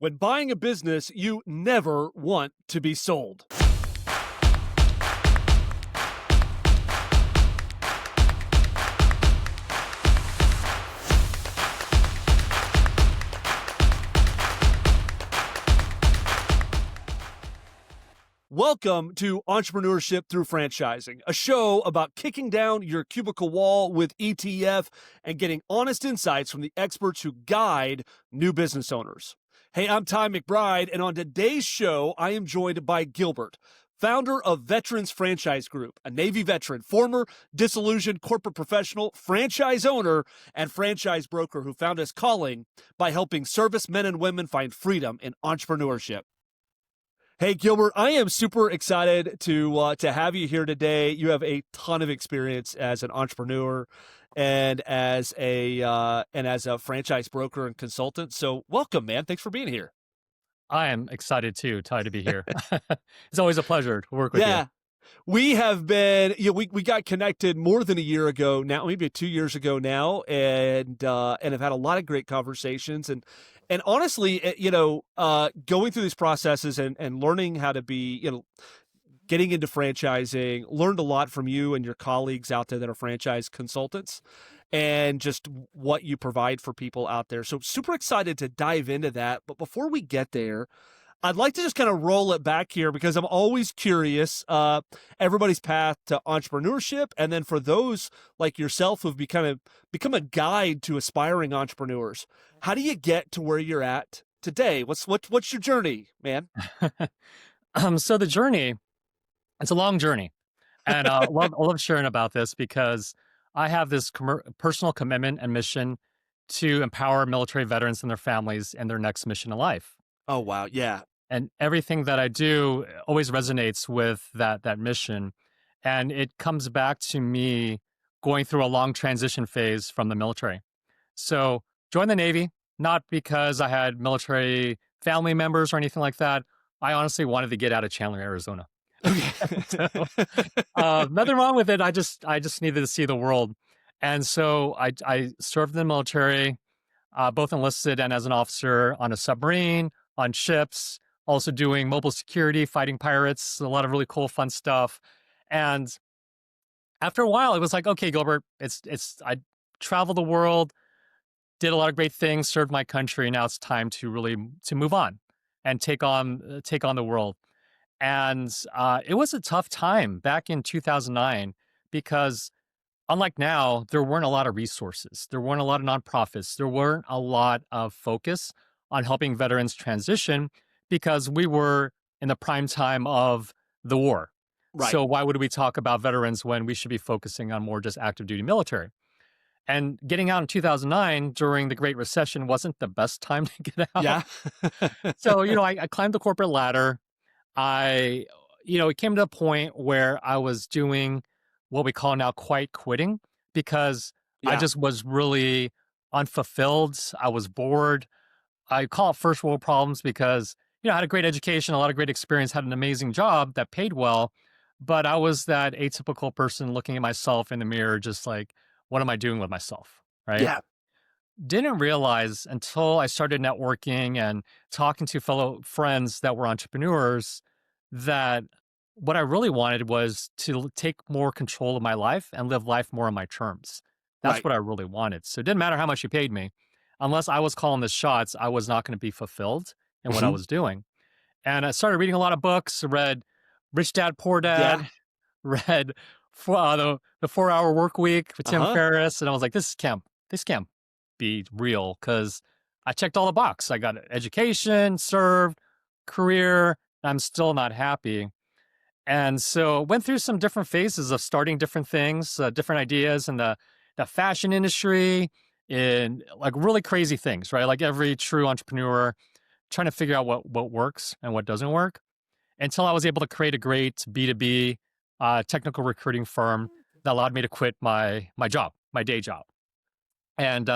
When buying a business, you never want to be sold. Welcome to Entrepreneurship Through Franchising, a show about kicking down your cubicle wall with ETF and getting honest insights from the experts who guide new business owners. Hey, I'm McBride, and on today's show, I am joined by Gilbert, founder of Veterans Franchise Group, a Navy veteran, former disillusioned corporate professional, franchise owner, and franchise broker who found his calling by helping service men and women find freedom in entrepreneurship. Hey, Gilbert, I am super excited to have you here today. You have a ton of experience as an entrepreneur and as a franchise broker and consultant. So welcome, man. Thanks for being here. I am excited too, Ty, to be here. It's always a pleasure to work with you. We have been, we got connected more than a year ago now, maybe 2 years ago now, and have had a lot of great conversations. And honestly, going through these processes and learning how to be, getting into franchising, learned a lot from you and your colleagues out there that are franchise consultants and just what you provide for people out there. So super excited to dive into that. But before we get there, I'd like to just kind of roll it back here because I'm always curious, everybody's path to entrepreneurship. And then for those like yourself who've become a guide to aspiring entrepreneurs, how do you get to where you're at today? What's your journey, man? So the journey, it's a long journey. And I love sharing about this because I have this personal commitment and mission to empower military veterans and their families in their next mission in life. Oh, wow. Yeah. And everything that I do always resonates with that mission. And it comes back to me going through a long transition phase from the military. So joined the Navy, not because I had military family members or anything like that. I honestly wanted to get out of Chandler, Arizona. Nothing wrong with it. I just needed to see the world. And so I served in the military, both enlisted and as an officer on a submarine, on ships, also doing mobile security, fighting pirates, a lot of really cool, fun stuff. And after a while, it was like, okay, Gilbert, I traveled the world, did a lot of great things, served my country. Now it's time to really move on and take on the world. And it was a tough time back in 2009 because unlike now, there weren't a lot of resources. There weren't a lot of nonprofits. There weren't a lot of focus on helping veterans transition because we were in the prime time of the war. Right. So why would we talk about veterans when we should be focusing on more just active duty military? And getting out in 2009 during the Great Recession wasn't the best time to get out. Yeah. So, I climbed the corporate ladder. It came to a point where I was doing what we call now quiet quitting because I just was really unfulfilled. I was bored. I call it first world problems because, I had a great education, a lot of great experience, had an amazing job that paid well, but I was that atypical person looking at myself in the mirror, just like, what am I doing with myself? Right? Yeah. Didn't realize until I started networking and talking to fellow friends that were entrepreneurs that what I really wanted was to take more control of my life and live life more on my terms. That's Right. what I really wanted. So it didn't matter how much you paid me. Unless I was calling the shots, I was not going to be fulfilled in what I was doing. And I started reading a lot of books, read Rich Dad, Poor Dad, read the 4-Hour Work Week with Tim Ferriss. And I was like, this can't be real because I checked all the boxes. I got education, served, career. I'm still not happy. And so went through some different phases of starting different things, different ideas in the fashion industry, in like really crazy things, right? Like every true entrepreneur trying to figure out what works and what doesn't work until I was able to create a great B2B technical recruiting firm that allowed me to quit my job, my day job. And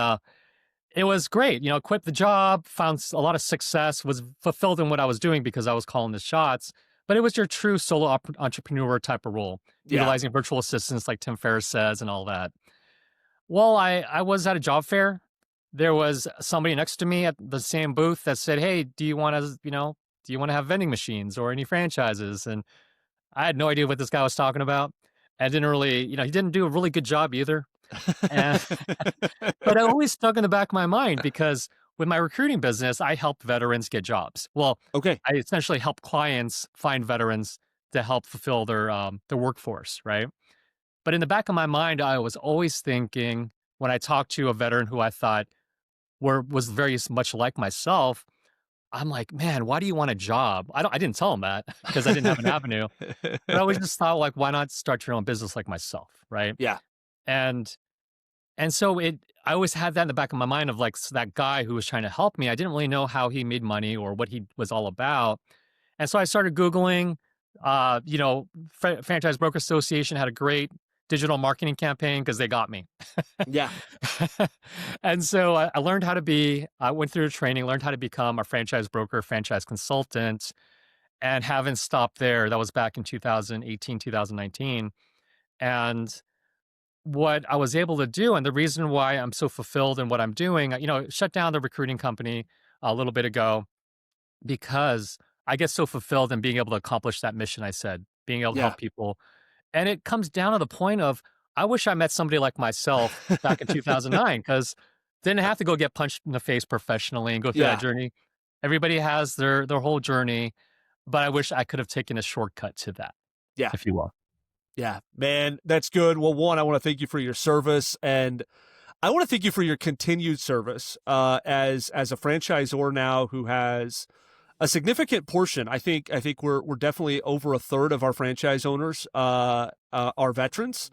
it was great. Quit the job, found a lot of success, was fulfilled in what I was doing because I was calling the shots. But it was your true solo entrepreneur type of role, utilizing virtual assistants like Tim Ferriss says and all that. Well, I was at a job fair there was somebody next to me at the same booth that said, "Hey, do you want to, do you want to have vending machines or any franchises?" And I had no idea what this guy was talking about. I didn't really, he didn't do a really good job either. And but it always stuck in the back of my mind because with my recruiting business, I helped veterans get jobs. Well, Okay. I essentially help clients find veterans to help fulfill their workforce, right? But in the back of my mind, I was always thinking when I talked to a veteran who I thought was very much like myself, I'm like, man, why do you want a job? I didn't tell him that because I didn't have an avenue, but I always just thought like, why not start your own business like myself, right? Yeah. And so I always had that in the back of my mind of like that guy who was trying to help me. I didn't really know how he made money or what he was all about. And so I started Googling, Franchise Broker Association had a great digital marketing campaign because they got me. Yeah. And so I went through a training, learned how to become a franchise broker, franchise consultant, and haven't stopped there. That was back in 2018, 2019. And what I was able to do, and the reason why I'm so fulfilled in what I'm doing, shut down the recruiting company a little bit ago because I get so fulfilled in being able to accomplish that mission I said, being able to Yeah. help people. And it comes down to the point of I wish I met somebody like myself back in 2009 because didn't have to go get punched in the face professionally and go through that Yeah. journey. Everybody has their whole journey, but I wish I could have taken a shortcut to that, Yeah. if you will. Yeah. Man, that's good. Well, one, I want to thank you for your service, and I want to thank you for your continued service as a franchisor now who has a significant portion. I think we're definitely over a third of our franchise owners are veterans,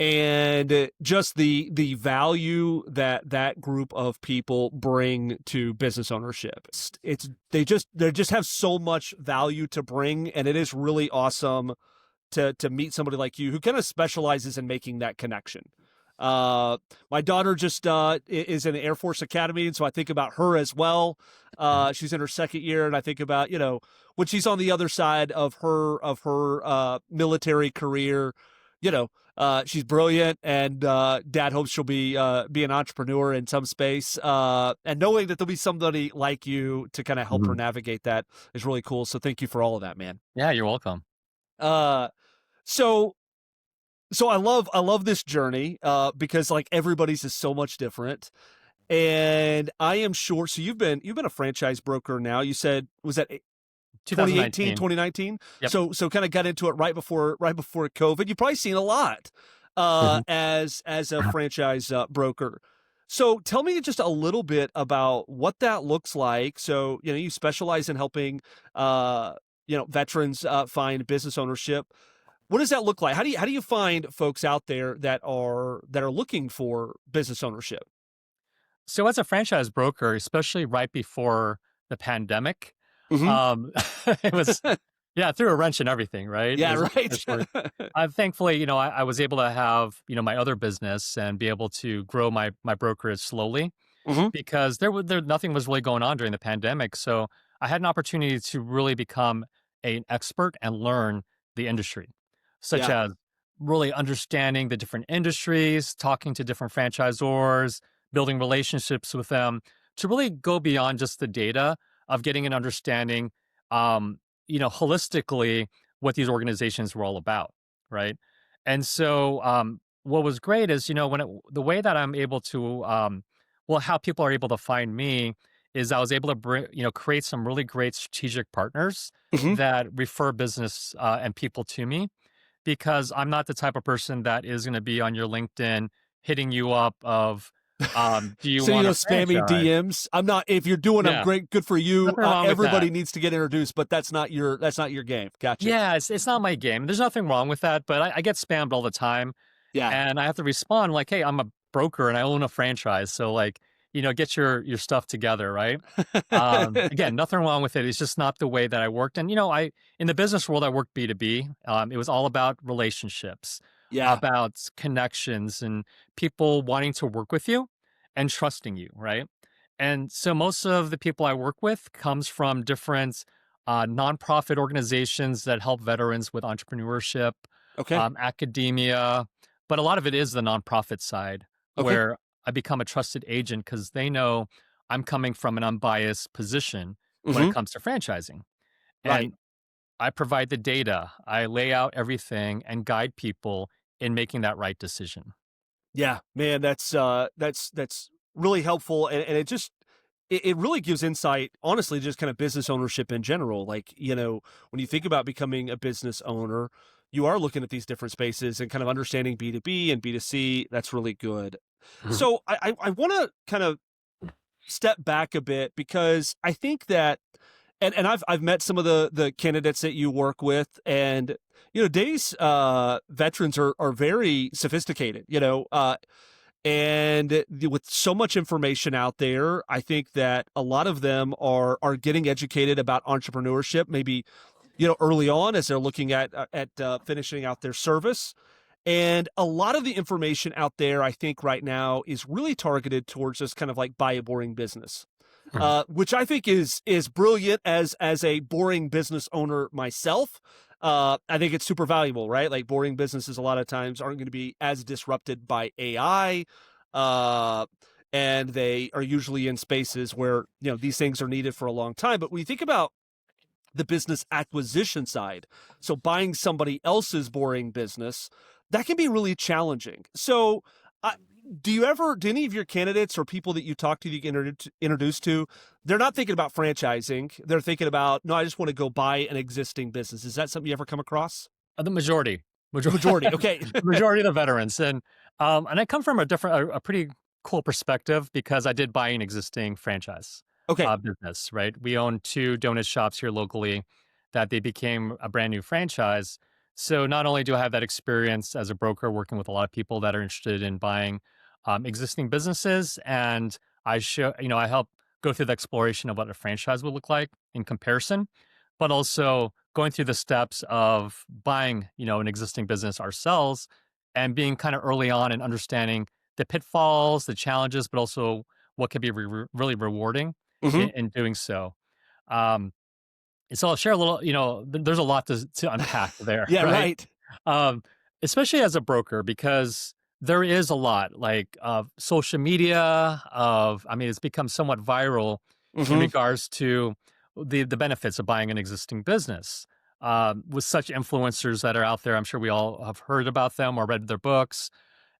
and just the value that group of people bring to business ownership. They just have so much value to bring, and it is really awesome to meet somebody like you who kind of specializes in making that connection. My daughter just is in the Air Force Academy, and so I think about her as well. She's in her second year, and I think about when she's on the other side of her military career. She's brilliant, and Dad hopes she'll be an entrepreneur in some space. And knowing that there'll be somebody like you to kind of help her Mhm. navigate that is really cool. So thank you for all of that, man. Yeah, you're welcome. Uh, so I love this journey because like everybody's is so much different. And I am sure so you've been a franchise broker now. You said was that 2018, 2019. 2019? Yep. So kind of got into it right before COVID. You've probably seen a lot Mhm. as a franchise broker. So tell me just a little bit about what that looks like. So, you specialize in helping veterans find business ownership. What does that look like? How do you find folks out there that are looking for business ownership? So as a franchise broker, especially right before the pandemic, Hmm. um, it was, yeah, threw a wrench in everything, right? Yeah, right. Especially, thankfully, I was able to have, my other business and be able to grow my brokerage slowly Hmm. because nothing was really going on during the pandemic. So I had an opportunity to really become an expert and learn the industry, such Yeah. as really understanding the different industries, talking to different franchisors, building relationships with them to really go beyond just the data of getting an understanding, holistically what these organizations were all about, right? And so, what was great is, the way that I'm able to, how people are able to find me is I was able to create some really great strategic partners Hmm. that refer business and people to me because I'm not the type of person that is going to be on your LinkedIn hitting you up of, do you So want a spamming franchise? DMs. I'm not. If you're doing them, Yeah, great, good for you. nothing wrong with that. Everybody needs to get introduced, but that's not your game. Gotcha. Yeah, it's not my game. There's nothing wrong with that, but I get spammed all the time. Yeah. And I have to respond like, "Hey, I'm a broker and I own a franchise, so like, get your stuff together, right?" Again, nothing wrong with it. It's just not the way that I worked. And I in the business world, I worked B2B. It was all about relationships, Yeah. about connections, and people wanting to work with you and trusting you, right? And so most of the people I work with comes from different nonprofit organizations that help veterans with entrepreneurship, Okay. academia, but a lot of it is the nonprofit side Okay. where I become a trusted agent because they know I'm coming from an unbiased position when it Hmm. comes to franchising. Right. And I provide the data, I lay out everything and guide people in making that right decision. Yeah, man, that's really helpful, and it just it really gives insight, honestly, just kind of business ownership in general. Like, when you think about becoming a business owner, you are looking at these different spaces and kind of understanding B2B and B2C. That's really good. Mhm. So I want to kind of step back a bit because I think that, and I've met some of the candidates that you work with, and Days veterans are very sophisticated, and with so much information out there, I think that a lot of them are getting educated about entrepreneurship, maybe early on as they're looking at finishing out their service. And a lot of the information out there, I think right now is really targeted towards just kind of like buy a boring business, Mhm. which I think is brilliant as a boring business owner myself. I think it's super valuable, right? Like boring businesses a lot of times aren't going to be as disrupted by AI. Uh, and they are usually in spaces where, these things are needed for a long time. But when you think about the business acquisition side, so buying somebody else's boring business, that can be really challenging. So, uh, do any of your candidates or people that you talk to, that you get introduced to, they're not thinking about franchising. They're thinking about, no, I just want to go buy an existing business. Is that something you ever come across? The majority, The majority, majority. Okay. majority of the veterans, and I come from a pretty cool perspective because I did buy an existing franchise Okay. business. Right, we own two donut shops here locally that they became a brand new franchise. So not only do I have that experience as a broker working with a lot of people that are interested in buying existing businesses, and I help go through the exploration of what a franchise would look like in comparison, but also going through the steps of buying, an existing business ourselves and being kind of early on and understanding the pitfalls, the challenges, but also what can be really rewarding Hmm. in doing so. Um, and so I'll share a little, there's a lot to unpack there, Yeah. right? Right. Um, Especially as a broker, because there is a lot like of social media I mean, it's become somewhat viral in Hmm. regards to the benefits of buying an existing business. With such influencers that are out there, I'm sure we all have heard about them or read their books.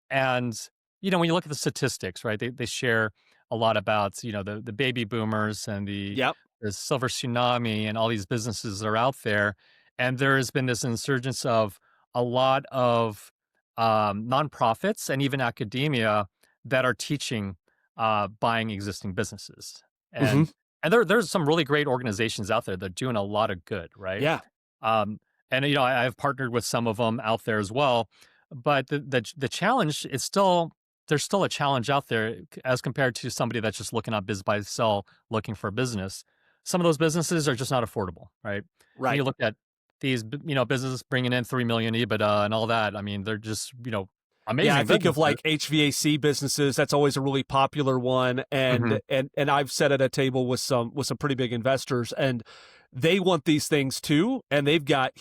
And, when you look at the statistics, right, they share a lot about, the baby boomers and Yep. the silver tsunami and all these businesses that are out there. And there has been this insurgence of a lot of nonprofits and even academia that are teaching buying existing businesses. Hmm. And there's some really great organizations out there that are doing a lot of good, right? Yeah. Um, and I've partnered with some of them out there as well, but the challenge is still there's still a challenge out there as compared to somebody that's just looking at biz by sell, looking for a business. Some of those businesses are just not affordable, right? And you Right. look at these, businesses bringing in 3 million EBITDA and all that. I mean, they're just Yeah, I amazing think of businesses. like HVAC businesses. That's always a really popular one, and Hmm. and I've sat at a table with some pretty big investors, and they want these things too, and they've got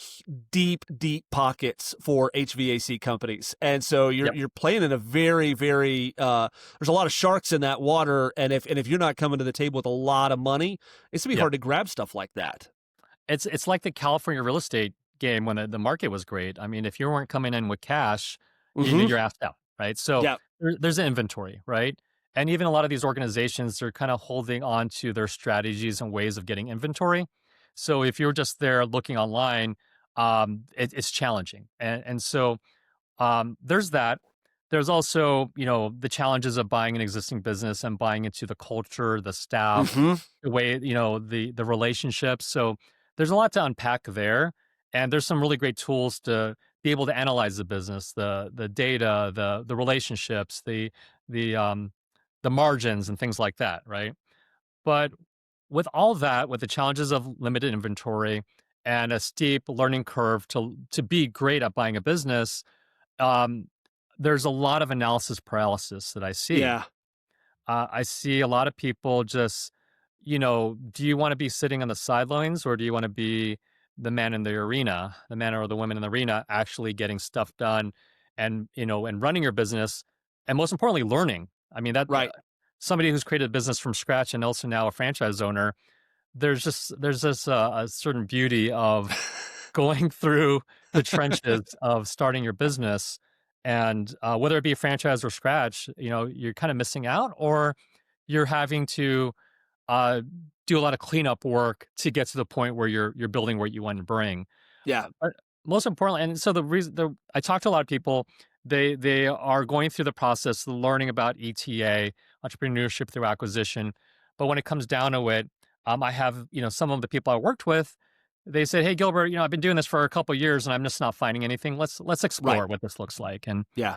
deep, deep pockets for HVAC companies, and so you're Yep. you're playing in a very, very there's a lot of sharks in that water, and if you're not coming to the table with a lot of money, it's gonna be Yep. hard to grab stuff like that. It's like the California real estate game when the market was great. I mean, if you weren't coming in with cash, Hmm. you're asked out, right? So Yeah. there's an inventory, right? And even a lot of these organizations are kind of holding on to their strategies and ways of getting inventory. So if you're just there looking online, it's challenging. And so there's that. There's also, the challenges of buying an existing business and buying into the culture, the staff, Hmm. the way, the relationships. So there's a lot to unpack there. And there's some really great tools to be able to analyze the business, the data, the relationships, the the margins and things like that, right? But with all that, with the challenges of limited inventory and a steep learning curve to be great at buying a business, um, there's a lot of analysis paralysis that I see. Yeah. I see a lot of people just, do you want to be sitting on the sidelines or do you want to be the man in the arena, the man or the woman in the arena actually getting stuff done and running your business and most importantly, learning. I mean, that Right. somebody who's created a business from scratch and also now a franchise owner, there's this a certain beauty of going through the trenches of starting your business, and whether it be a franchise or scratch, you're kind of missing out, or you're having to uh, do a lot of cleanup work to get to the point where you're building what you want to bring. Yeah. But most importantly, and so the reason I talk to a lot of people, they are going through the process, learning about ETA, entrepreneurship through acquisition. But when it comes down to it, I have some of the people I worked with. They said, "Hey, Gilbert, I've been doing this for a couple of years and I'm just not finding anything. Let's Right. explore what this looks like." Yeah.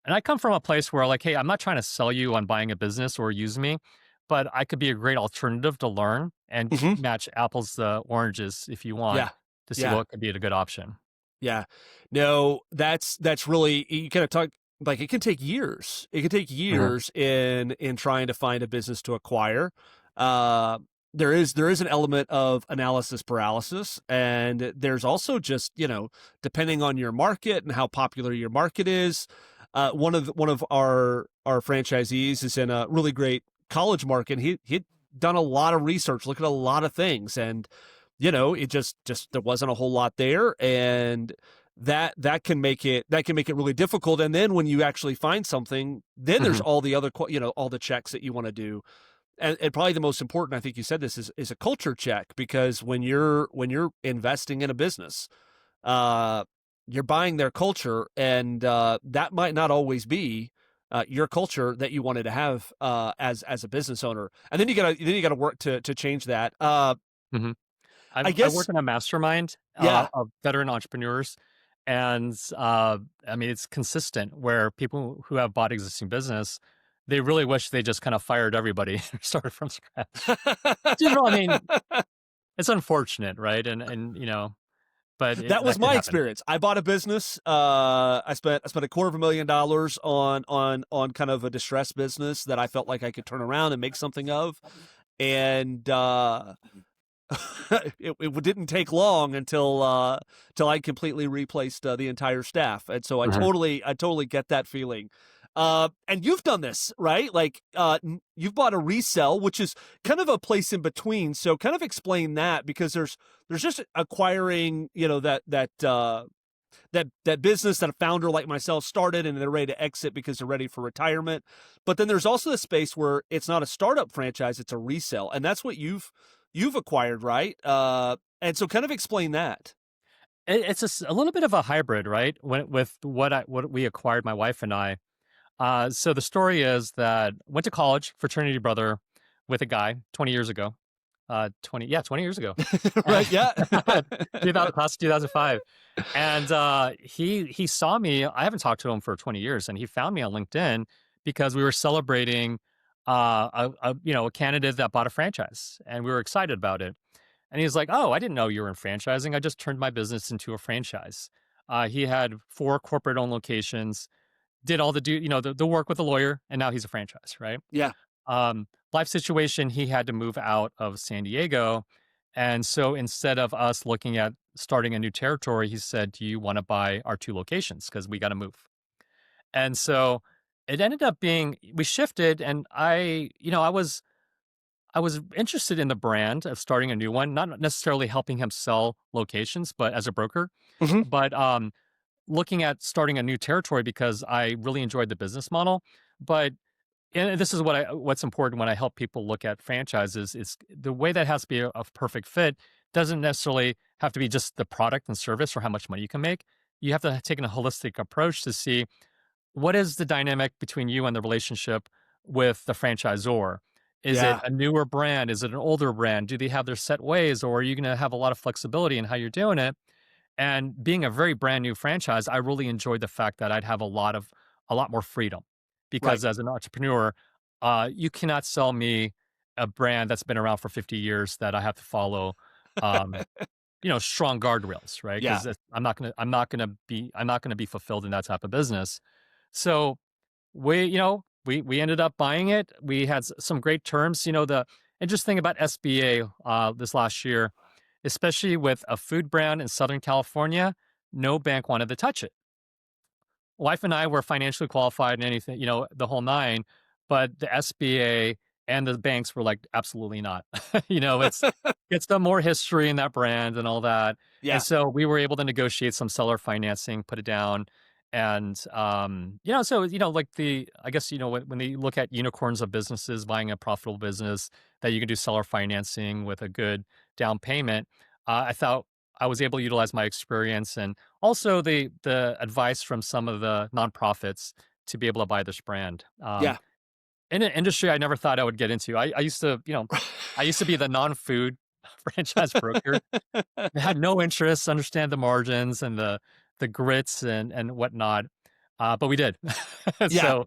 And I come from a place where, like, hey, I'm not trying to sell you on buying a business or use me, but I could be a great alternative to learn and Hmm. match apples to oranges if you want Yeah. to see Yeah. what could be a good option. Yeah. No, that's really, you kind of talk, like, it can take years. It can take Mhm. years in trying to find a business to acquire. Uh there is an element of analysis paralysis, and there's also just, depending on your market and how popular your market is. One of our franchisees is in a really great college market. He'd done a lot of research, look at a lot of things, and it just there wasn't a whole lot there, and that can make it really difficult. And then when you actually find something, then there's Mhm. all the other all the checks that you want to do. And probably the most important, I think you said this, is a culture check, because when you're investing in a business, uh you're buying their culture, and that might not always be your culture that you wanted to have as a business owner. And then you gotta work to change that. Mhm. I I guess. work in a mastermind Yeah. of veteran entrepreneurs, and I mean, it's consistent where people who have bought existing business, they really wish they just kind of fired everybody and started from scratch. I mean, it's unfortunate, right? And but That was that could my happen. experience. I bought a business. I spent $250,000 on kind of a distressed business that I felt like I could turn around and make something of. And it didn't take long until I completely replaced the entire staff. And so Mhm. I totally get that feeling. And you've done this, right? Like, you've bought a resell, which is kind of a place in between. So kind of explain that, because there's just acquiring, that business that a founder like myself started, and they're ready to exit because they're ready for retirement. But then there's also the space where it's not a startup franchise, it's a resale. And that's what you've acquired, right? And so kind of explain that. It's a little bit of a hybrid, right? With what we acquired, my wife and I. So the story is that went to college, fraternity brother, with a guy 20 years ago. 20 years ago, Right? Yeah. 2000, class of 2005. And he saw me. I haven't talked to him for 20 years, and he found me on LinkedIn because we were celebrating a candidate that bought a franchise, and we were excited about it. And he's like, "Oh, I didn't know you were in franchising. I just turned my business into a franchise." He had 4 corporate-owned locations, did all the work with a lawyer, and now he's a franchise, right? Yeah. Life situation, he had to move out of San Diego. And so instead of us looking at starting a new territory, he said, "Do you want to buy our 2 locations? Because we got to move." And so it ended up being, we shifted. And I was interested in the brand of starting a new one, not necessarily helping him sell locations, but as a broker. Hmm. But looking at starting a new territory because I really enjoyed the business model. But and this is what's important when I help people look at franchises is the way that has to be a perfect fit doesn't necessarily have to be just the product and service or how much money you can make. You have to take a holistic approach to see what is the dynamic between you and the relationship with the franchisor. Is it Yeah. a newer brand? Is it an older brand? Do they have their set ways, or are you going to have a lot of flexibility in how you're doing it? And being a very brand new franchise, I really enjoyed the fact that I'd have a lot more freedom Right. because as an entrepreneur, you cannot sell me a brand that's been around for 50 years that I have to follow, um, strong guardrails, right? Yeah. Because I'm not gonna be fulfilled in that type of business. So we ended up buying it. We had some great terms. The interesting thing about SBA this last year, especially with a food brand in Southern California, no bank wanted to touch it. Wife and I were financially qualified and anything, the whole nine, but the SBA and the banks were like, absolutely not. It's the more history in that brand and all that. And Yeah. so we were able to negotiate some seller financing, put it down. And, like I guess, when they look at unicorns of businesses buying a profitable business that you can do seller financing with a good down payment, I thought I was able to utilize my experience and also the advice from some of the nonprofits to be able to buy this brand. Yeah. In an industry I never thought I would get into. I used to be the non-food franchise broker. I had no interest, understand the margins and the grits and whatnot, but we did. Yeah. So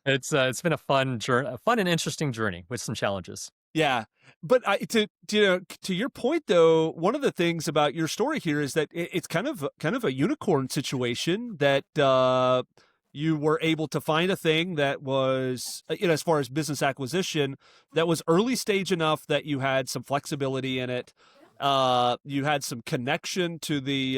it's been a fun journey, a fun and interesting journey with some challenges. Yeah. But to your point though, one of the things about your story here is that it's kind of a unicorn situation that you were able to find a thing that was as far as business acquisition that was early stage enough that you had some flexibility in it. You had some connection to the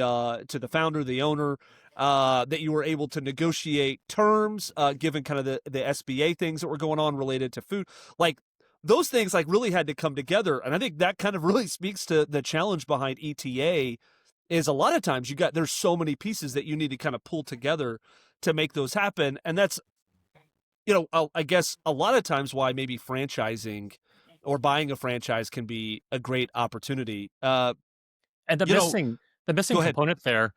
founder, the owner, that you were able to negotiate terms, given kind of the SBA things that were going on related to food. Like those things like really had to come together. And I think that kind of really speaks to the challenge behind ETA is a lot of times there's so many pieces that you need to kind of pull together to make those happen. And that's, I guess a lot of times why maybe franchising or buying a franchise can be a great opportunity. And You know, the missing go ahead. component there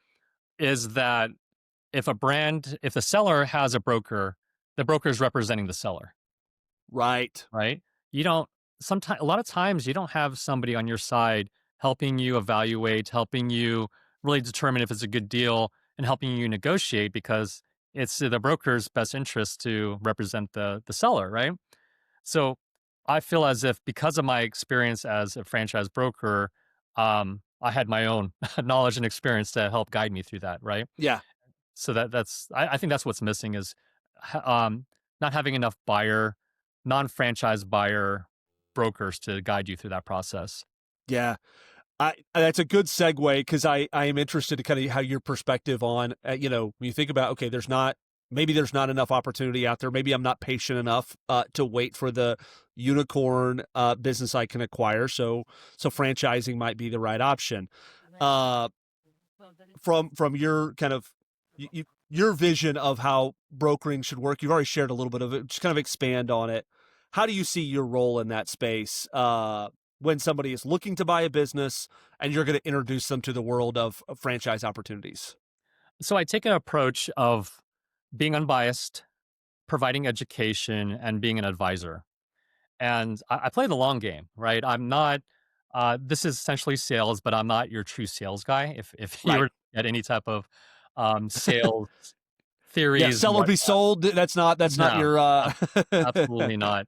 is that if the seller has a broker, the broker is representing the seller, Right. right? You don't sometimes A lot of times you don't have somebody on your side helping you evaluate, helping you really determine if it's a good deal and helping you negotiate because it's the broker's best interest to represent the seller, right? So I feel as if because of my experience as a franchise broker, I had my own knowledge and experience to help guide me through that, right? Yeah. So I think that's what's missing is not having enough non-franchise buyer brokers to guide you through that process. Yeah. That's a good segue because I am interested in kind of how your perspective on, when you think about, okay, maybe there's not enough opportunity out there. Maybe I'm not patient enough to wait for the unicorn business I can acquire. So franchising might be the right option. Uh, from your kind of your vision of how brokering should work, you've already shared a little bit of it. Just kind of expand on it. How do you see your role in that space when somebody is looking to buy a business and you're going to introduce them to the world of franchise opportunities? So I take an approach of being unbiased, providing education, and being an advisor. And I play the long game, right? I'm not. This is essentially sales, but I'm not your true sales guy. If you Right. were at any type of sales Yeah. theories Sell and or be whatnot, sold. That's not no, your. absolutely not.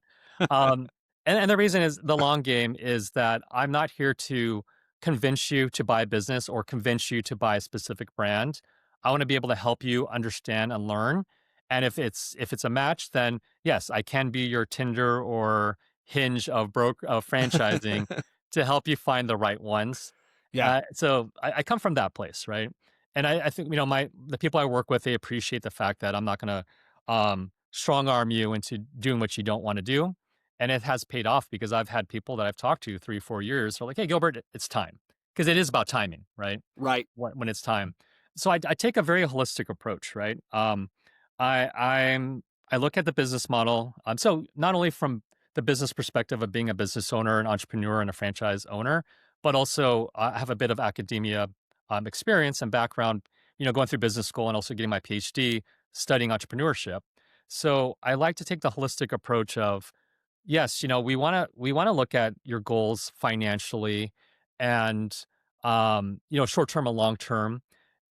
Um, and the reason is the long game is that I'm not here to convince you to buy a business or convince you to buy a specific brand. I want to be able to help you understand and learn. And if it's a match, then yes, I can be your Tinder or Hinge of franchising to help you find the right ones. Yeah. So I come from that place, right? And I think the people I work with, they appreciate the fact that I'm not going to strong arm you into doing what you don't want to do. And it has paid off because I've had people that I've talked to 3, 4 years who are like, "Hey, Gilbert, it's time," because it is about timing, right? Right. When it's time. So I take a very holistic approach, right? I look at the business model. So not only from the business perspective of being a business owner, an entrepreneur, and a franchise owner, but also I have a bit of academia experience and background, going through business school and also getting my PhD studying entrepreneurship. So I like to take the holistic approach of, yes, we want to look at your goals financially and short term and long term.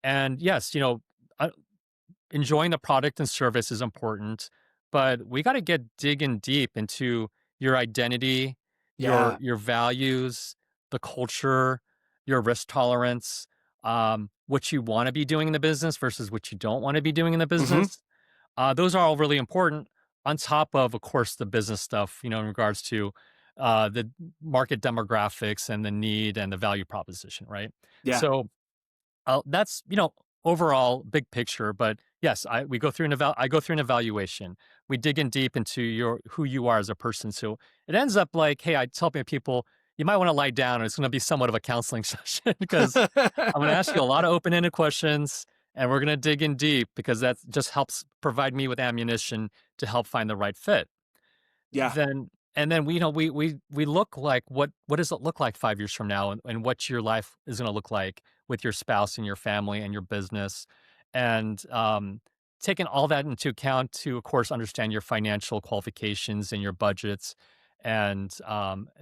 And yes, uh, enjoying the product and service is important, but we got to get digging deep into your identity, your Yeah. your values, the culture, your risk tolerance, what you want to be doing in the business versus what you don't want to be doing in the Hmm. business. Those are all really important. On top of course, the business stuff, in regards to the market demographics and the need and the value proposition, right? Yeah. So that's overall big picture, but yes, I go through an evaluation. We dig in deep into your who you are as a person. So it ends up like, hey, I tell people you might want to lie down, and it's going to be somewhat of a counseling session because I'm going to ask you a lot of open-ended questions, and we're going to dig in deep because that just helps provide me with ammunition to help find the right fit. Yeah, Then and then we we look like what does it look like 5 years from now, and what your life is gonna look like with your spouse and your family and your business, and, taking all that into account to, of course, understand your financial qualifications and your budgets and,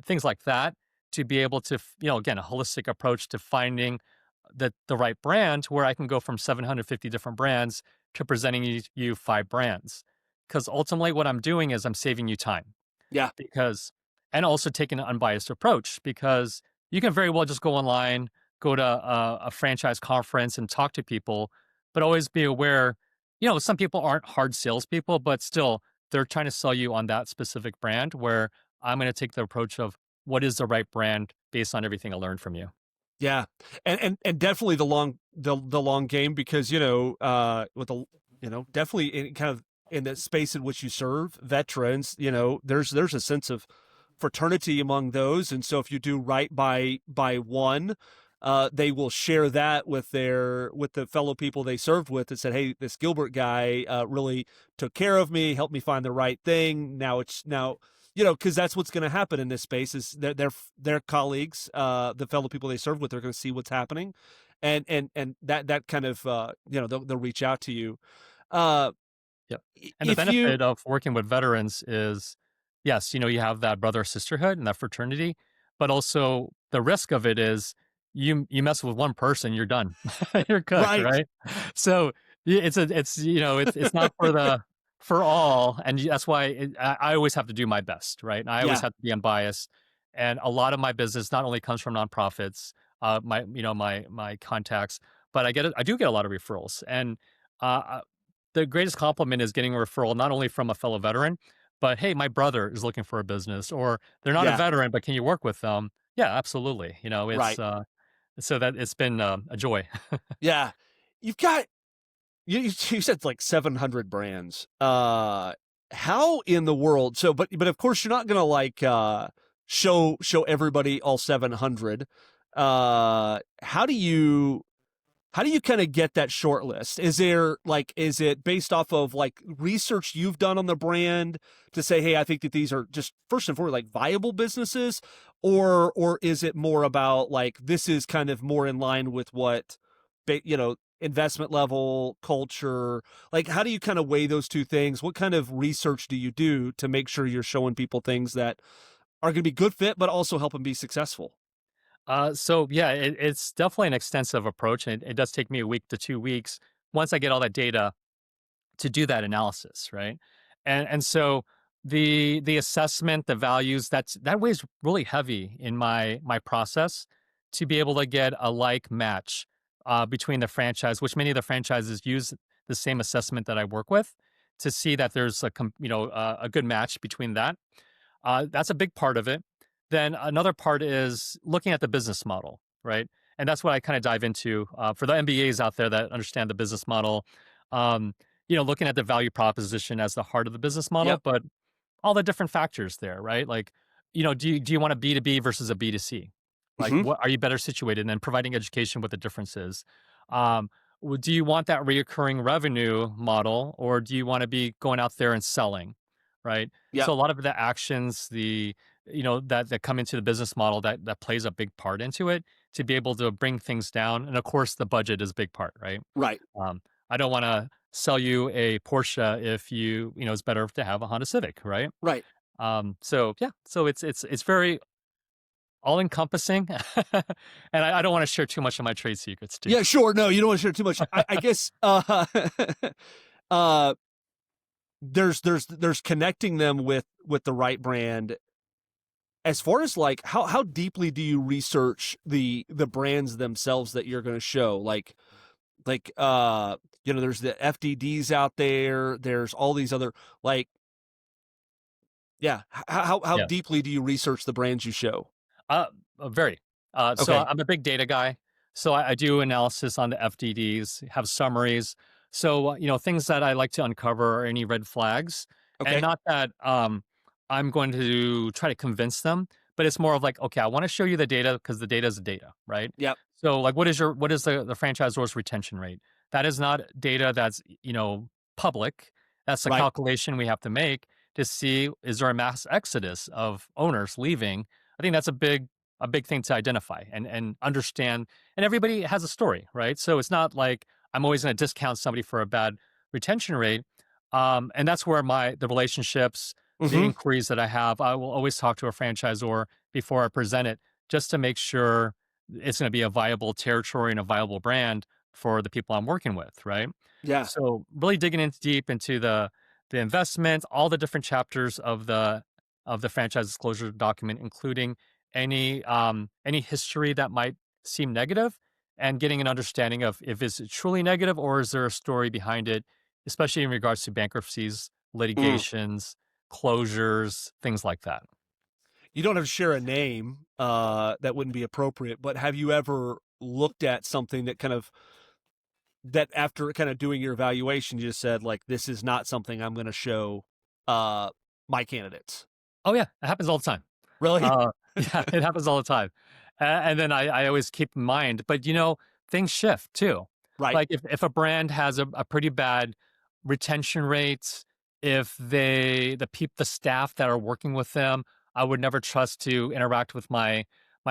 things like that to be able to again, a holistic approach to finding the right brand where I can go from 750 different brands to presenting you 5 brands. Because ultimately what I'm doing is I'm saving you time yeah, because and also taking an unbiased approach because you can very well just go online, go to a franchise conference and talk to people, but always be aware, some people aren't hard salespeople, but still they're trying to sell you on that specific brand where I'm going to take the approach of what is the right brand based on everything I learned from you. yeah, and definitely the long game because with the definitely in kind of in the space in which you serve veterans, there's a sense of fraternity among those, and so if you do right by one, they will share that with the fellow people they served with and said, hey, this Gilbert guy really took care of me, helped me find the right thing. Now because that's what's going to happen in this space is that their colleagues, the fellow people they serve with, are going to see what's happening, and that kind of they'll reach out to you. Uh, Yep. And the if you benefit of working with veterans is, yes, you have that brother sisterhood and that fraternity, but also the risk of it is you mess with one person, you're done. You're cooked, right, right? So it's not for all, and that's why I always have to do my best, right? And I always yeah, have to be unbiased, and a lot of my business not only comes from nonprofits, my contacts, but I do get a lot of referrals, and uh, the greatest compliment is getting a referral not only from a fellow veteran, but hey, my brother is looking for a business, or they're not a yeah, veteran, but can you work with them? Yeah, absolutely. It's right, so that it's been a joy. yeah. You've got you said like 700 brands. How in the world? So, but of course you're not gonna like show everybody all 700. How do you? How do you kind of get that short list? Is it based off of like research you've done on the brand to say, hey, I think that these are just first and foremost like viable businesses, or is it more about like this is kind of more in line with what, investment level, culture? Like, how do you kind of weigh those two things? What kind of research do you do to make sure you're showing people things that are going to be good fit, but also help them be successful? So yeah, it's definitely an extensive approach, and it does take me a week to 2 weeks once I get all that data to do that analysis, right? And so the assessment, the values, that weighs really heavy in my process to be able to get a like match between the franchise, which many of the franchises use the same assessment that I work with to see that there's a good match between that. That's a big part of it. Then another part is looking at the business model, right? And that's what I kind of dive into for the MBAs out there that understand the business model. Um, looking at the value proposition as the heart of the business model, Yep. but all the different factors there, right? Like, do you want a B2B versus a B2C? Like, Hmm. what are you better situated? And then providing education what the difference is. Um, do you want that reoccurring revenue model, or do you want to be going out there and selling, right? Yep. So a lot of the actions, that come into the business model that plays a big part into it to be able to bring things down, and of course the budget is a big part, right? Right. I don't want to sell you a Porsche if it's better to have a Honda Civic, right? Right. So yeah, so it's very all encompassing, and I don't want to share too much of my trade secrets too. Yeah, sure. No, you don't want to share too much. I guess uh there's connecting them with the right brand. As far as like how deeply do you research the brands themselves that you're going to show? Like there's the FDDs out there, there's all these other like yeah, how Yeah. deeply do you research the brands you show? Uh, very. So Okay. I'm a big data guy. So I do analysis on the FDDs, have summaries. So, things that I like to uncover are any red flags. And Okay. not that I'm going to try to convince them, but it's more of like, okay, I want to show you the data because the data is the data, right? Yep. So like what is the franchisor's retention rate? That is not data that's, public. That's the Right. calculation we have to make to see, is there a mass exodus of owners leaving? I think that's a big thing to identify and understand, and everybody has a story, right? So it's not like I'm always going to discount somebody for a bad retention rate. And that's where the relationships, the Hmm. inquiries that I have, I will always talk to a franchisor before I present it, just to make sure it's going to be a viable territory and a viable brand for the people I'm working with, right? Yeah. So really digging in deep into the investment, all the different chapters of the franchise disclosure document, including any history that might seem negative, and getting an understanding of if it's truly negative or is there a story behind it, especially in regards to bankruptcies, Mm. litigations, closures, things like that. You don't have to share a name that wouldn't be appropriate, but have you ever looked at something that kind of that after kind of doing your evaluation, you just said like, this is not something I'm going to show uh, my candidates. Oh yeah, it happens all the time. Really? Yeah, it happens all the time. And then I always keep in mind, but things shift too. Right. Like if a brand has a pretty bad retention rates, if the staff that are working with them, I would never trust to interact with my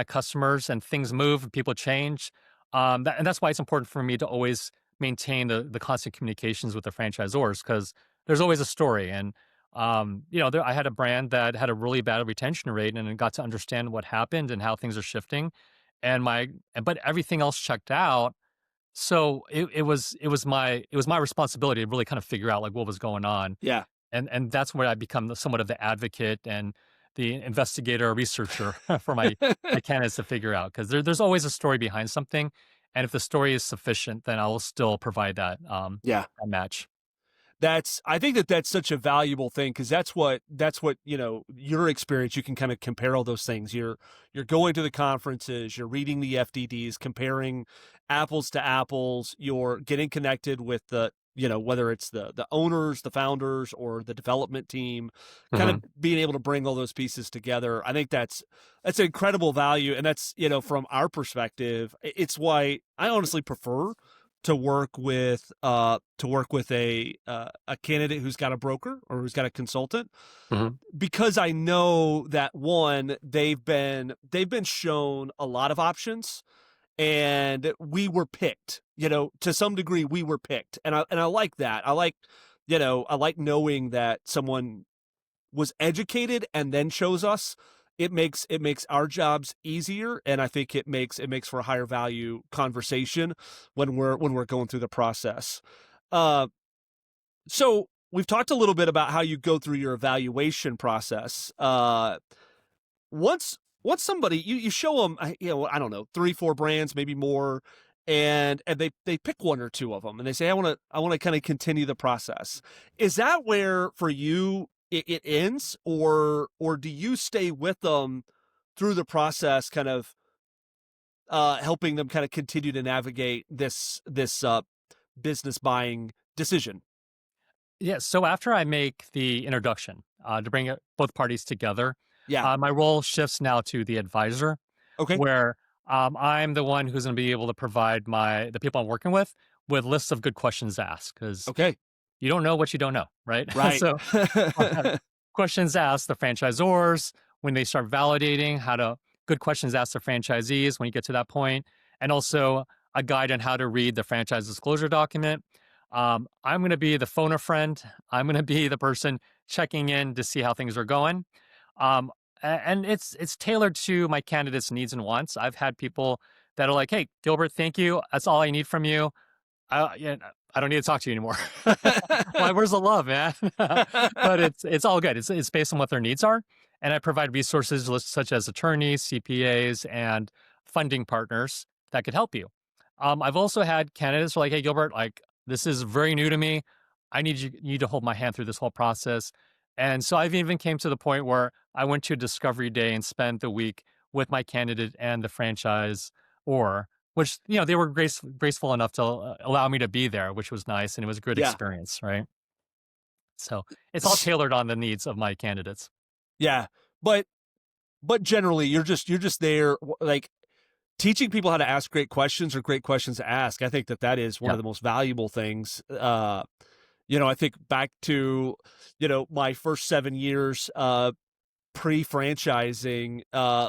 customers, and things move and people change. And that's why it's important for me to always maintain the constant communications with the franchisors, because there's always a story. And I had a brand that had a really bad retention rate, and I got to understand what happened and how things are shifting. But everything else checked out. So it was my responsibility to really kind of figure out like what was going on, Yeah. and that's where I become somewhat of the advocate and the investigator or researcher for my candidates to figure out, because there's always a story behind something, and if the story is sufficient, then I will still provide Yeah. that match. I think that that's such a valuable thing because that's what your experience. You can kind of compare all those things. You're going to the conferences, you're reading the FDDs, comparing apples to apples. You're getting connected with the whether it's the owners, the founders, or the development team, kind of Hmm. being able to bring all those pieces together. I think that's incredible value, and that's from our perspective, it's why I honestly prefer to work with a candidate who's got a broker or who's got a consultant, Hmm. because I know that one, they've been shown a lot of options, and we were picked, to some degree we were picked, and I like that. I like knowing that someone was educated and then chose us. It makes our jobs easier, and I think it makes for a higher value conversation when we're going through the process. Uh, so we've talked a little bit about how you go through your evaluation process. Once somebody you show them, I don't know, 3 4 brands, maybe more, and they pick one or two of them, and they say, I want to kind of continue the process. Is that where for you it ends, or do you stay with them through the process, kind of helping them kind of continue to navigate this business buying decision? Yeah. So after I make the introduction to bring both parties together, Yeah. my role shifts now to the advisor, Okay. where I'm the one who's going to be able to provide the people I'm working with lists of good questions to ask, because Okay. you don't know what you don't know, right? Right. So I'll have questions to ask the franchisors when they start validating, good questions to ask the franchisees when you get to that point, and also a guide on how to read the franchise disclosure document. I'm going to be the phone a friend. I'm going to be the person checking in to see how things are going. And it's tailored to my candidates' needs and wants. I've had people that are like, "Hey, Gilbert, thank you. That's all I need from you. Yeah, I don't need to talk to you anymore." Why? Where's the love, man? But it's all good. It's based on what their needs are, and I provide resources such as attorneys, CPAs, and funding partners that could help you. I've also had candidates who are like, "Hey, Gilbert, like this is very new to me. I need to hold my hand through this whole process." And so I've even came to the point where I went to Discovery Day and spent the week with my candidate and the franchise or which, they were graceful enough to allow me to be there, which was nice. And it was a good Yeah. experience. Right. So it's all tailored on the needs of my candidates. Yeah. But generally you're just there like teaching people how to ask great questions or great questions to ask. I think that is one Yeah. of the most valuable things. I think back to, my first 7 years, pre-franchising,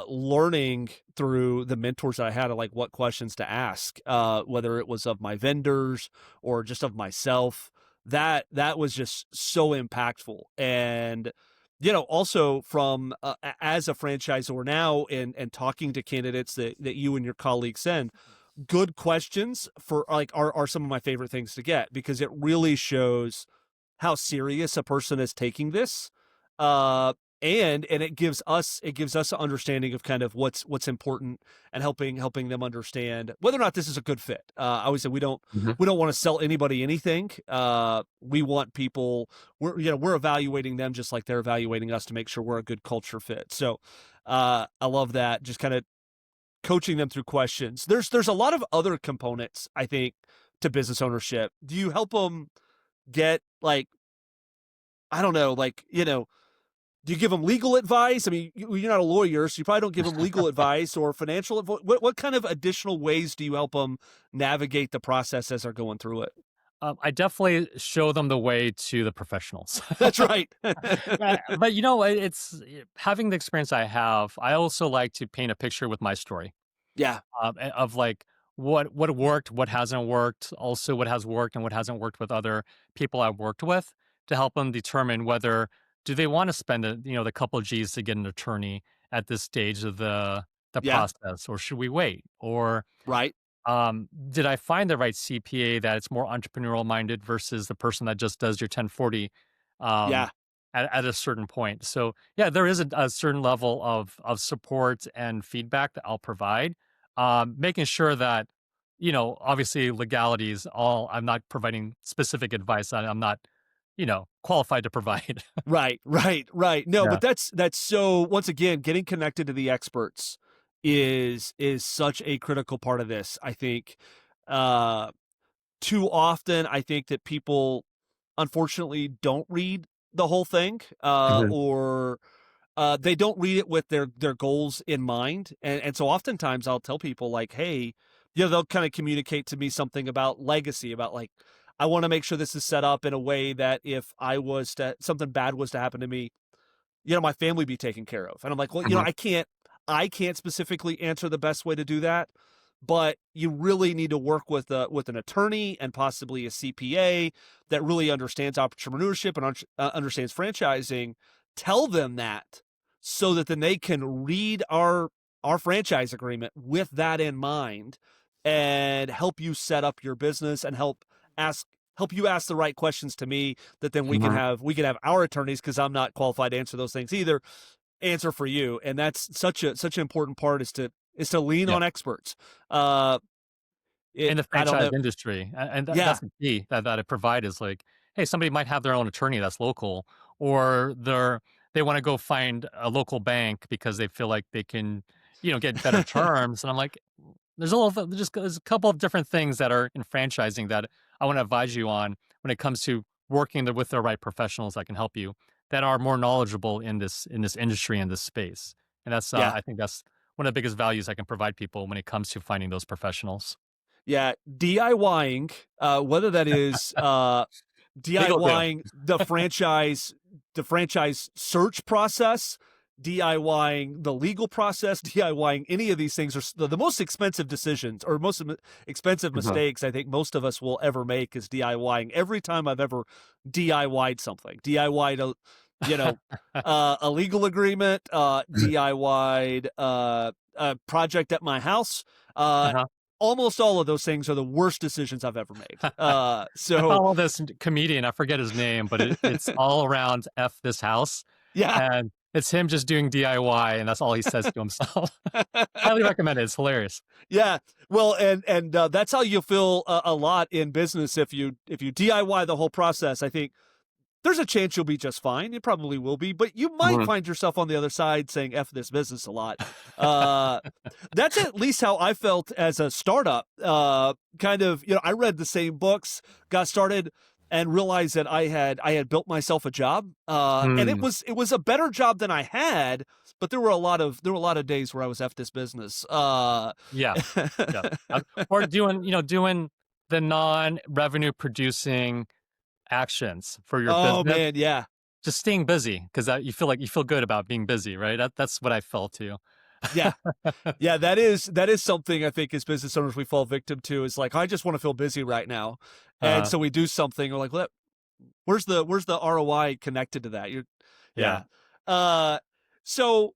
learning through the mentors that I had of like what questions to ask, whether it was of my vendors or just of myself. That was just so impactful. And also from as a franchisor now and talking to candidates that you and your colleagues send, good questions for like are some of my favorite things to get, because it really shows how serious a person is taking this. Uh, and it gives us an understanding of kind of what's important, and helping them understand whether or not this is a good fit. I always say we don't Mhm. want to sell anybody anything. We want people, we're evaluating them just like they're evaluating us to make sure we're a good culture fit. So I love that, just kind of coaching them through questions. There's a lot of other components, I think, to business ownership. Do you help them get like, I don't know, like, do you give them legal advice? I mean, you're not a lawyer, so you probably don't give them legal advice or financial advice. What kind of additional ways do you help them navigate the process as they're going through it? I definitely show them the way to the professionals. That's right. But it's having the experience I have. I also like to paint a picture with my story Yeah. of like what worked, what hasn't worked, also what has worked and what hasn't worked with other people I've worked with, to help them determine whether do they want to spend the couple of G's to get an attorney at this stage of the Yeah. process, or should we wait, or Right. did I find the right CPA that it's more entrepreneurial minded versus the person that just does your 1040 um, Yeah. at a certain point? So yeah, there is a certain level of support and feedback that I'll provide, making sure that obviously legalities. All I'm not providing specific advice. I'm not qualified to provide. Right. Right. Right. No, Yeah. but that's so, once again, getting connected to the experts is such a critical part of this. I think uh too often I think that people unfortunately don't read the whole thing, Mhm. or they don't read it with their goals in mind. And so oftentimes I'll tell people like, hey, they'll kind of communicate to me something about legacy, about like, I want to make sure this is set up in a way that if something bad was to happen to me, my family be taken care of. And I'm like, well, Mhm. I can't specifically answer the best way to do that, but you really need to work with an attorney and possibly a CPA that really understands entrepreneurship and understands franchising. Tell them that, so that then they can read our franchise agreement with that in mind, and help you set up your business, and ask help you ask the right questions to me, that then Mhm. we can have our attorneys, because I'm not qualified to answer those things either, answer for you. And that's such an important part, is to lean Yeah. on experts. Uh In the I don't franchise know. industry, and that's Yeah. the key that I provide is like, hey, somebody might have their own attorney that's local, or they want to go find a local bank because they feel like they can, get better terms. And I'm like, there's a couple of different things that are in franchising that I want to advise you on when it comes to working with the right professionals that can help you, that are more knowledgeable in this industry, in this space. And that's Yeah. I think that's one of the biggest values I can provide people when it comes to finding those professionals. Yeah, DIYing, whether that is Legal too. DIYing the franchise search process, DIYing the legal process, DIYing any of these things are the most expensive decisions, or most expensive Mhm. mistakes I think most of us will ever make, is DIYing. Every time I've ever DIY'd something, DIY'd a legal agreement, DIY'd a project at my house, uh, Uh-huh. almost all of those things are the worst decisions I've ever made. I So follow this comedian, I forget his name, but it's all around F this house, yeah. and it's him just doing DIY, and that's all he says to himself. Highly recommend it, it's hilarious. Yeah. Well, and that's how you feel a lot in business. If you DIY the whole process, I think there's a chance you'll be just fine. You probably will be, but you might Mhm. find yourself on the other side saying F this business a lot. Uh, that's at least how I felt as a startup. Kind of, I read the same books, got started, and realized that I had built myself a job. And it Mm. was a better job than I had, but there were a lot of days where I was F this business. Yeah. Yeah. Or doing the non-revenue producing actions for your Oh business. man, yeah. Just staying busy because you feel good about being busy, right? That's what I felt too. Yeah. Yeah, that is something I think as business owners we fall victim to is like, I just want to feel busy right now. And Uh, so we do something, we're like, where's the ROI connected to that? yeah. Yeah. Uh so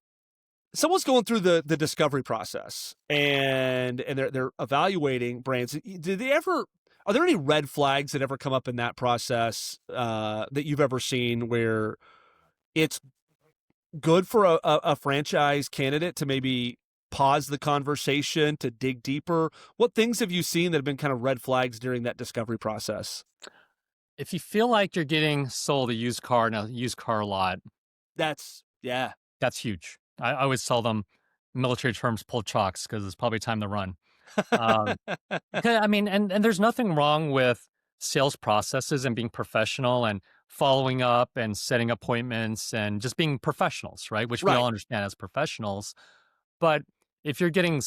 someone's going through the discovery process and they're evaluating brands. Are there any red flags that ever come up in that process that you've ever seen where it's good for a franchise candidate to maybe pause the conversation to dig deeper? What things have you seen that have been kind of red flags during that discovery process? If you feel like you're getting sold a used car in a used car lot, Yeah. that's huge. I always tell them military terms pull chocks because it's probably time to run. Um, I mean, and there's nothing wrong with sales processes and being professional and following up and setting appointments and just being professionals, right? Which we all Right. understand as professionals. But if you're getting,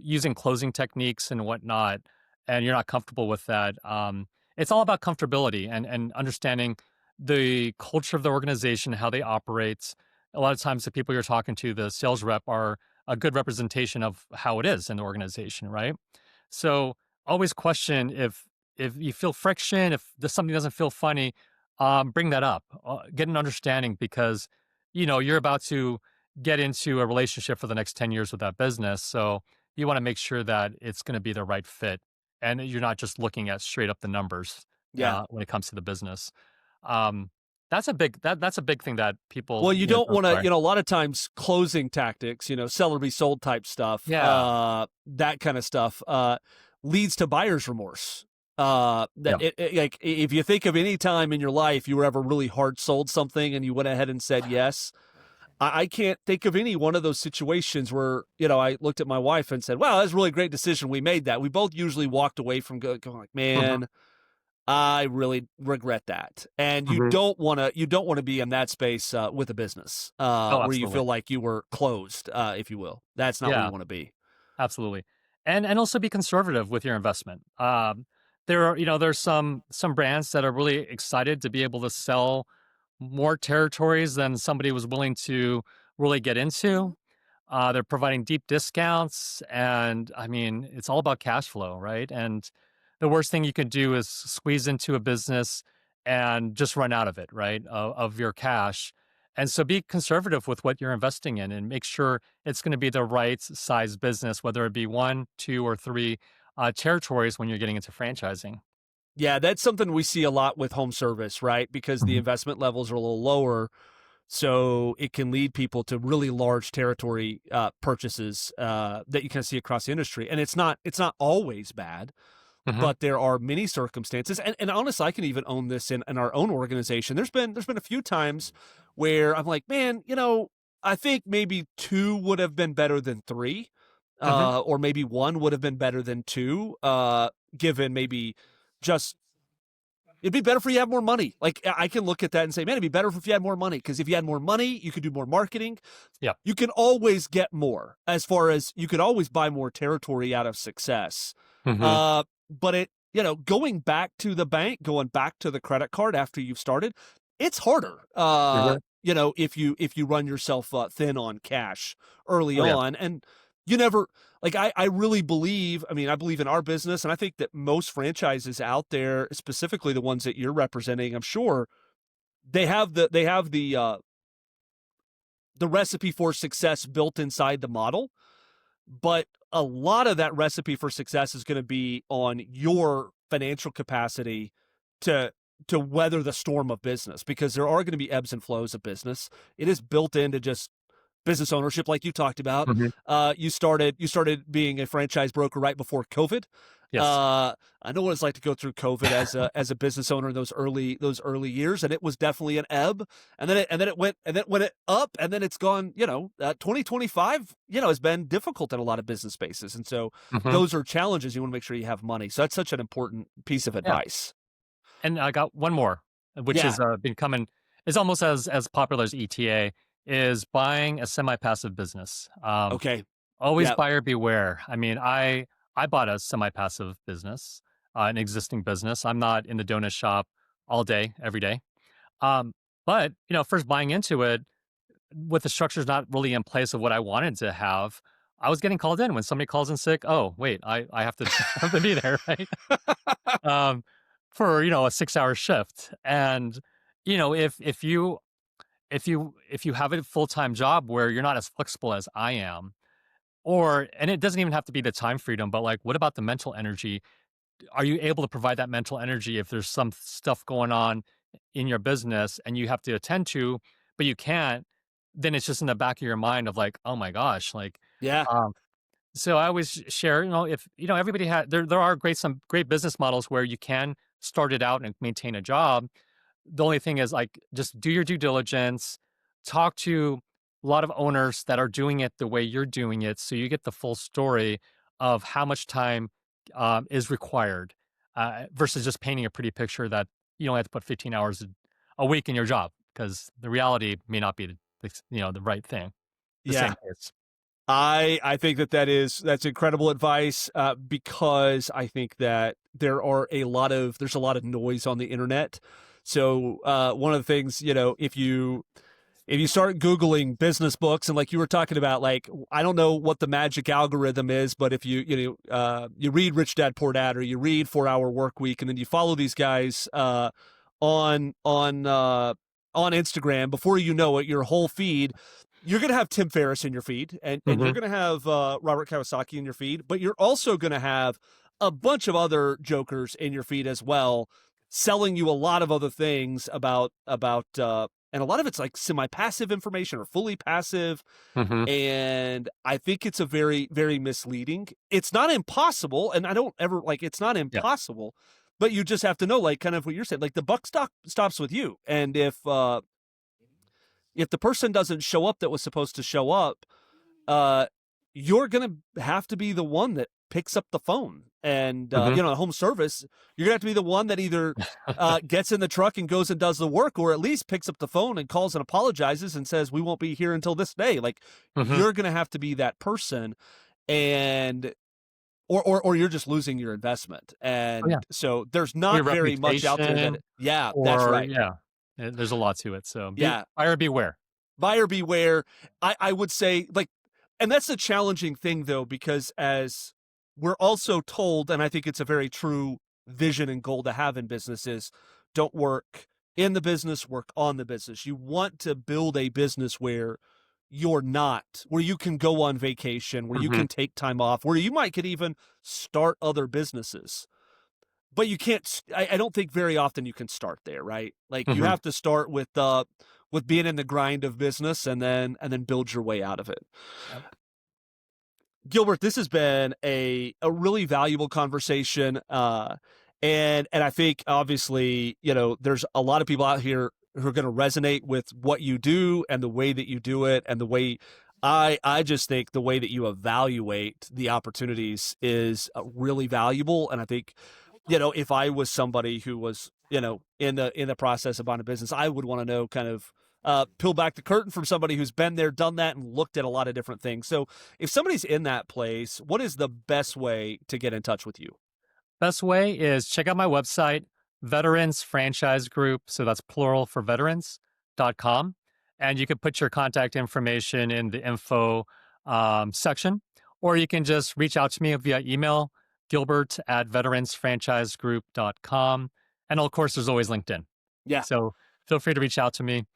using closing techniques and whatnot, and you're not comfortable with that, it's all about comfortability and understanding the culture of the organization, how they operate. A lot of times, the people you're talking to, the sales rep, are a good representation of how it is in the organization, right? So always question if you feel friction, if something doesn't feel funny, bring that up, get an understanding because you're about to get into a relationship for the next 10 years with that business. So you want to make sure that it's going to be the right fit and you're not just looking at straight up the numbers Yeah. when it comes to the business. Um, that's a big thing that people Well, you don't don't want to, try. a lot of times closing tactics, seller be sold type stuff, Yeah. that kind of stuff, leads to buyer's remorse. Yeah. Like if you think of any time in your life you were ever really hard sold something and you went ahead and said yes, I can't think of any one of those situations where, I looked at my wife and said, wow, that's a really great decision. We made that. We both usually walked away from going like, Mhm. man, I really regret that. And you Mhm. don't want to be in that space with a business Oh, where you absolutely. feel like you were closed, if you will. That's not where you Yeah. want to be. Absolutely. And also be conservative with your investment. There's some brands that are really excited to be able to sell more territories than somebody was willing to really get into. They're providing deep discounts, and I mean, it's all about cash flow, right? And the worst thing you could do is squeeze into a business and just run out of it, right? Of your cash. And so be conservative with what you're investing in and make sure it's going to be the right size business, whether it be one, two, or three territories when you're getting into franchising. Yeah, that's something we see a lot with home service, right? Because the Mhm. investment levels are a little lower. So it can lead people to really large territory purchases that you kind of see across the industry. And it's not always bad, Mhm. but there are many circumstances. And honestly, I can even own this in our own organization. There's been a few times where I'm like, man, I think maybe two would have been better than three, Mhm. or maybe one would have been better than two, given maybe just it'd be better for you to have more money. Like I can look at that and say, man, it'd be better if you had more money because if you had more money, you could do more marketing. Yeah. You can always get more as far as you could always buy more territory out of success. Mhm. But going back to the bank, going back to the credit card after you've started, it's harder. Mhm. If you run yourself thin on cash early Oh yeah. on, and you never like I really believe. I mean, I believe in our business, and I think that most franchises out there, specifically the ones that you're representing, I'm sure they have the recipe for success built inside the model, but a lot of that recipe for success is going to be on your financial capacity to to weather the storm of business because there are going to be ebbs and flows of business. It is built into just business ownership, like you talked about. Mhm. You started being a franchise broker right before COVID. Yes. I know what it's like to go through COVID as a business owner in those early years, and it was definitely an ebb, and then it went up, and then it's gone. 2025, has been difficult in a lot of business spaces, and so Hmm. those are challenges. You want to make sure you have money. So that's such an important piece of Yeah. advice. And I got one more, which Yeah. is becoming is almost as popular as ETA, is buying a semi-passive business. Okay. Always Yeah. buyer beware. I mean, I bought a semi-passive business, an existing business. I'm not in the donut shop all day, every day. Um, but first buying into it with the structures not really in place of what I wanted to have, I was getting called in when somebody calls in sick. Oh, wait, I have to have to be there, right? Um, for a 6-hour shift, and if you have a full time job where you're not as flexible as I am, and it doesn't even have to be the time freedom, but like, what about the mental energy? Are you able to provide that mental energy if there's some stuff going on in your business and you have to attend to, but you can't? Then it's just in the back of your mind of like, oh my gosh, like, Yeah. um, so I always share, if everybody had there are some great business models where you can start it out and maintain a job. The only thing is, like, just do your due diligence, talk to a lot of owners that are doing it the way you're doing it, so you get the full story of how much time is required, versus just painting a pretty picture that you only have to put 15 hours a week in your job, because the reality may not be the right thing, the same Yeah. case. I think that's incredible advice, because I think that there's a lot of noise on the internet. So one of the things, if you start Googling business books, and like you were talking about, like, I don't know what the magic algorithm is, but if you read Rich Dad Poor Dad, or you read 4 Hour Work Week, and then you follow these guys on on uh, on Instagram, before you know it, your whole feed, you're going to have Tim Ferriss in your feed, and you're Hmm. going to have Robert Kiyosaki in your feed, but you're also going to have a bunch of other jokers in your feed as well, selling you a lot of other things about and a lot of it's like semi-passive information or fully passive. Hmm. And I think it's a very, very misleading. It's not impossible. And I don't ever like, it's not Yeah. impossible, but you just have to know, like, kind of what you're saying, like the buck stops with you. And if the person doesn't show up that was supposed to show up, uh, you're going to have to be the one that picks up the phone. And, Hmm. home service, you're going to have to be the one that either gets in the truck and goes and does the work, or at least picks up the phone and calls and apologizes and says, we won't be here until this day. Like, Hmm. you're going to have to be that person. And, or you're just losing your investment. Oh yeah. And so there's Or your not very much out there that, reputation, yeah, that's or right. yeah, there's a lot to it. So Yeah. buyer beware. Buyer beware. I would say, like, and that's the challenging thing though, because as we're also told, and I think it's a very true vision and goal to have in businesses, don't work in the business, work on the business. You want to build a business where where you can go on vacation, where you Hmm. can take time off, where you might could even start other businesses. But you can't, I don't think very often you can start there, right? Like, you Hmm. have to start with being in the grind of business, and then build your way out of it. Yep. Gilbert, this has been a really valuable conversation. And I think, obviously, there's a lot of people out here who are going to resonate with what you do and the way that you do it, and the way I just think the way that you evaluate the opportunities is really valuable. And I think, if I was somebody who was, in the process of buying a business, I would want to know, kind of peel back the curtain from somebody who's been there, done that, and looked at a lot of different things. So if somebody's in that place, what is the best way to get in touch with you? Best way is check out my website, Veterans Franchise Group. So that's plural for veterans.com. And you can put your contact information in the info section, or you can just reach out to me via email, gilbert@veteransfranchisegroup.com. And of course, there's always LinkedIn. Yeah. So feel free to reach out to me,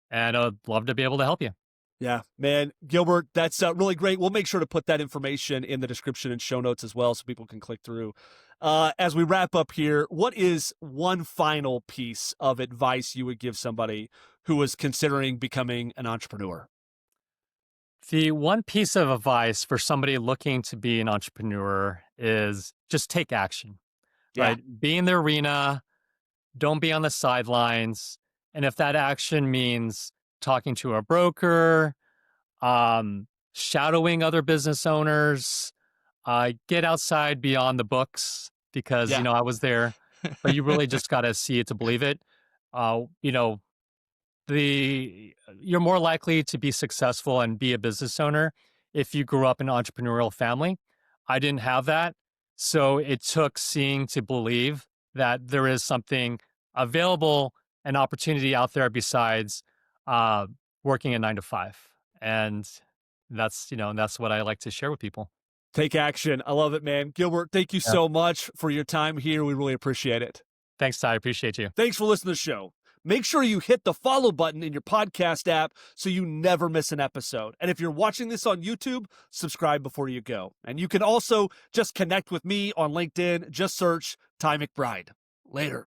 and I'd love to be able to help you. Yeah, man, Gilbert, that's really great. We'll make sure to put that information in the description and show notes as well, so people can click through. As we wrap up here, what is one final piece of advice you would give somebody who is considering becoming an entrepreneur? The one piece of advice for somebody looking to be an entrepreneur is just take action, Yeah. right? Be in the arena, don't be on the sidelines. And if that action means talking to a broker, shadowing other business owners, get outside beyond the books because, Yeah. I was there, but you really just got to see it to believe it. Uh, you know, you're more likely to be successful and be a business owner if you grew up in an entrepreneurial family. I didn't have that. So it took seeing to believe that there is something available, an opportunity out there besides uh, working a 9 to 5. And that's what I like to share with people. Take action. I love it, man. Gilbert, thank you Yeah. so much for your time here. We really appreciate it. Thanks, Ty. I appreciate you. Thanks for listening to the show. Make sure you hit the follow button in your podcast app so you never miss an episode. And if you're watching this on YouTube, subscribe before you go. And you can also just connect with me on LinkedIn. Just search Ty McBride. Later.